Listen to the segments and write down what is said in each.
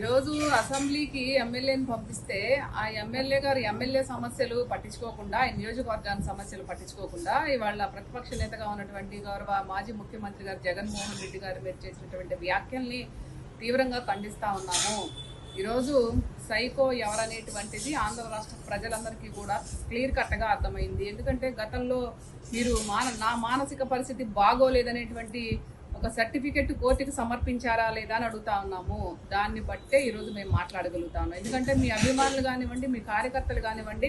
ఈరోజు అసెంబ్లీకి ఎమ్మెల్యేని పంపిస్తే ఆ ఎమ్మెల్యే గారు ఎమ్మెల్యే సమస్యలు పట్టించుకోకుండా, ఈ నియోజకవర్గానికి సమస్యలు పట్టించుకోకుండా ఇవాళ ప్రతిపక్ష నేతగా ఉన్నటువంటి గౌరవ మాజీ ముఖ్యమంత్రి గారు జగన్మోహన్ రెడ్డి గారు మీరు చేసినటువంటి వ్యాఖ్యల్ని తీవ్రంగా ఖండిస్తా ఉన్నాము. ఈరోజు సైకో ఎవరనేటువంటిది ఆంధ్ర రాష్ట్ర ప్రజలందరికీ కూడా క్లియర్ కట్గా అర్థమైంది. ఎందుకంటే గతంలో మీరు నా మానసిక పరిస్థితి బాగోలేదనేటువంటి ఒక సర్టిఫికెట్ కోర్టుకి సమర్పించారా లేదా అని అడుగుతా ఉన్నాము. దాన్ని బట్టే ఈరోజు మేము మాట్లాడగలుగుతాము. ఎందుకంటే మీ అభిమానులు కానివ్వండి, మీ కార్యకర్తలు కానివ్వండి,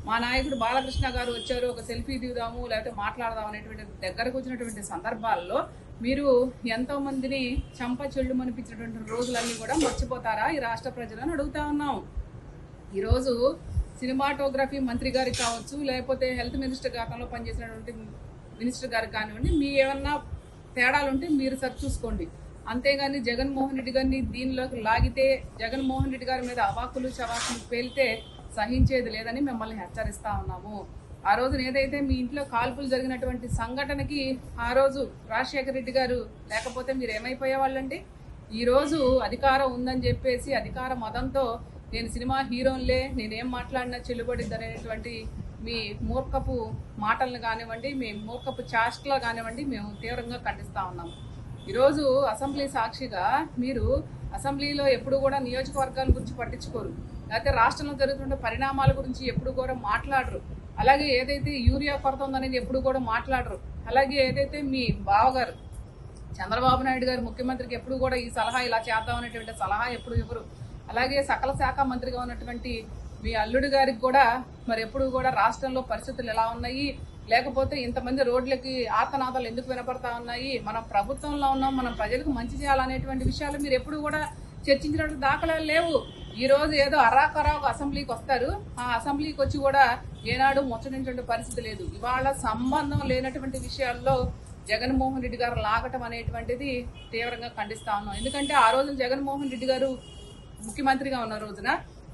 మా నాయకుడు బాలకృష్ణ గారు వచ్చారు, ఒక సెల్ఫీ దిగుదాము లేకపోతే మాట్లాడదాం అనేటువంటి దగ్గరకు వచ్చినటువంటి సందర్భాల్లో మీరు ఎంతో మందిని చంప చెళ్ళు అనిపించినటువంటి రోజులన్నీ కూడా మర్చిపోతారా ఈ రాష్ట్ర ప్రజలను అడుగుతా ఉన్నాం. ఈరోజు సినిమాటోగ్రఫీ మంత్రి గారికి కావచ్చు, లేకపోతే హెల్త్ మినిస్టర్ గతంలో పనిచేసినటువంటి మినిస్టర్ గారికి కానివ్వండి, మీ ఏమన్నా తేడాలుంటే మీరు సరి చూసుకోండి. అంతేగాని జగన్మోహన్ రెడ్డి గారిని దీనిలోకి లాగితే, జగన్మోహన్ రెడ్డి గారి మీద అవాకులు చవాకులు పేలితే సహించేది లేదని మిమ్మల్ని హెచ్చరిస్తా ఉన్నాము. ఆ రోజున ఏదైతే మీ ఇంట్లో కాల్పులు జరిగినటువంటి సంఘటనకి ఆ రోజు రాజశేఖర రెడ్డి గారు లేకపోతే మీరు ఏమైపోయేవాళ్ళండి? ఈరోజు అధికారం ఉందని చెప్పేసి అధికార మదంతో నేను సినిమా హీరోన్లే, నేనేం మాట్లాడినా చెల్లుబడిద్ది అనేటువంటి మీ మూర్ఖపు మాటలను కానివ్వండి, మీ మూర్ఖపు చాష్కలు కానివ్వండి మేము తీవ్రంగా ఖండిస్తూ ఉన్నాము. ఈరోజు అసెంబ్లీ సాక్షిగా మీరు అసెంబ్లీలో ఎప్పుడు కూడా నియోజకవర్గాల గురించి పట్టించుకోరు, లేకపోతే రాష్ట్రంలో జరుగుతున్న పరిణామాల గురించి ఎప్పుడు కూడా మాట్లాడరు. అలాగే ఏదైతే యూరియా కొరత ఉందనేది ఎప్పుడు కూడా మాట్లాడరు. అలాగే ఏదైతే మీ బావగారు చంద్రబాబు నాయుడు గారు ముఖ్యమంత్రికి ఎప్పుడు కూడా ఈ సలహా ఇలా చేద్దాం అనేటువంటి సలహా ఎప్పుడు ఇవ్వరు. అలాగే సకల శాఖ మంత్రిగా ఉన్నటువంటి మీ అల్లుడి గారికి కూడా మరి ఎప్పుడు కూడా రాష్ట్రంలో పరిస్థితులు ఎలా ఉన్నాయి, లేకపోతే ఇంతమంది రోడ్లకి ఆర్తనాదాలు ఎందుకు వినపడతా ఉన్నాయి, మనం ప్రభుత్వంలో ఉన్నాం, మనం ప్రజలకు మంచి చేయాలనేటువంటి విషయాలు మీరు ఎప్పుడు కూడా చర్చించినట్టు దాఖలాలు లేవు. ఈ రోజు ఏదో అరాకరా ఒక అసెంబ్లీకి వస్తారు, ఆ అసెంబ్లీకి వచ్చి కూడా ఏనాడు ముచ్చటించే పరిస్థితి లేదు. ఇవాళ సంబంధం లేనటువంటి విషయాల్లో జగన్మోహన్ రెడ్డి గారు లాగటం అనేటువంటిది తీవ్రంగా ఖండిస్తా ఉన్నాం. ఎందుకంటే ఆ రోజు జగన్మోహన్ రెడ్డి గారు ముఖ్యమంత్రిగా ఉన్న రోజున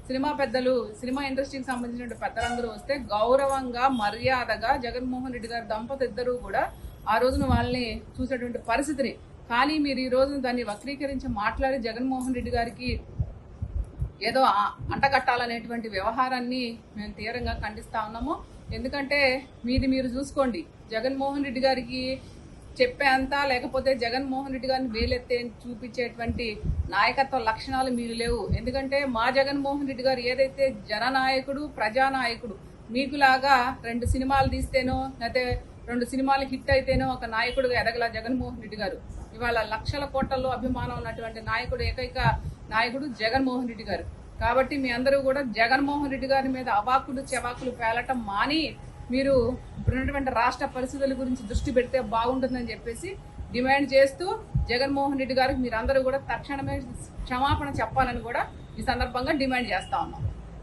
సినిమా పెద్దలు, సినిమా ఇండస్ట్రీకి సంబంధించిన పెద్దలందరూ వస్తే గౌరవంగా మర్యాదగా జగన్మోహన్ రెడ్డి గారి దంపతి ఇద్దరు కూడా ఆ రోజున వాళ్ళని చూసేటువంటి పరిస్థితిని, కానీ మీరు ఈ రోజున దాన్ని వక్రీకరించి మాట్లాడి జగన్మోహన్ రెడ్డి గారికి ఏదో అంటగట్టాలనేటువంటి వ్యవహారాన్ని మేము తీవ్రంగా ఖండిస్తా ఉన్నాము. ఎందుకంటే మీది మీరు చూసుకోండి, జగన్మోహన్ రెడ్డి గారికి చెప్పేంత లేకపోతే జగన్మోహన్ రెడ్డి గారిని వేలెత్తే చూపించేటువంటి నాయకత్వ లక్షణాలు మీరు లేవు. ఎందుకంటే మా జగన్మోహన్ రెడ్డి గారు ఏదైతే జననాయకుడు, ప్రజానాయకుడు, మీకులాగా 2 సినిమాలు తీస్తేనో లేకపోతే 2 సినిమాలు హిట్ అయితేనో ఒక నాయకుడుగా ఎదగల జగన్మోహన్ రెడ్డి గారు. ఇవాళ లక్షల కోట్లలో అభిమానం ఉన్నటువంటి నాయకుడు, ఏకైక నాయకుడు జగన్మోహన్ రెడ్డి గారు. కాబట్టి మీ అందరూ కూడా జగన్మోహన్ రెడ్డి గారి మీద అవాకులు చెవాకులు పేలటం మాని మీరు ఇప్పుడున్నటువంటి రాష్ట్ర పరిస్థితుల గురించి దృష్టి పెడితే బాగుంటుందని చెప్పేసి డిమాండ్ చేస్తూ జగన్మోహన్ రెడ్డి గారికి మీరందరూ కూడా తక్షణమే క్షమాపణ చెప్పాలని కూడా ఈ సందర్భంగా డిమాండ్ చేస్తా ఉన్నాం.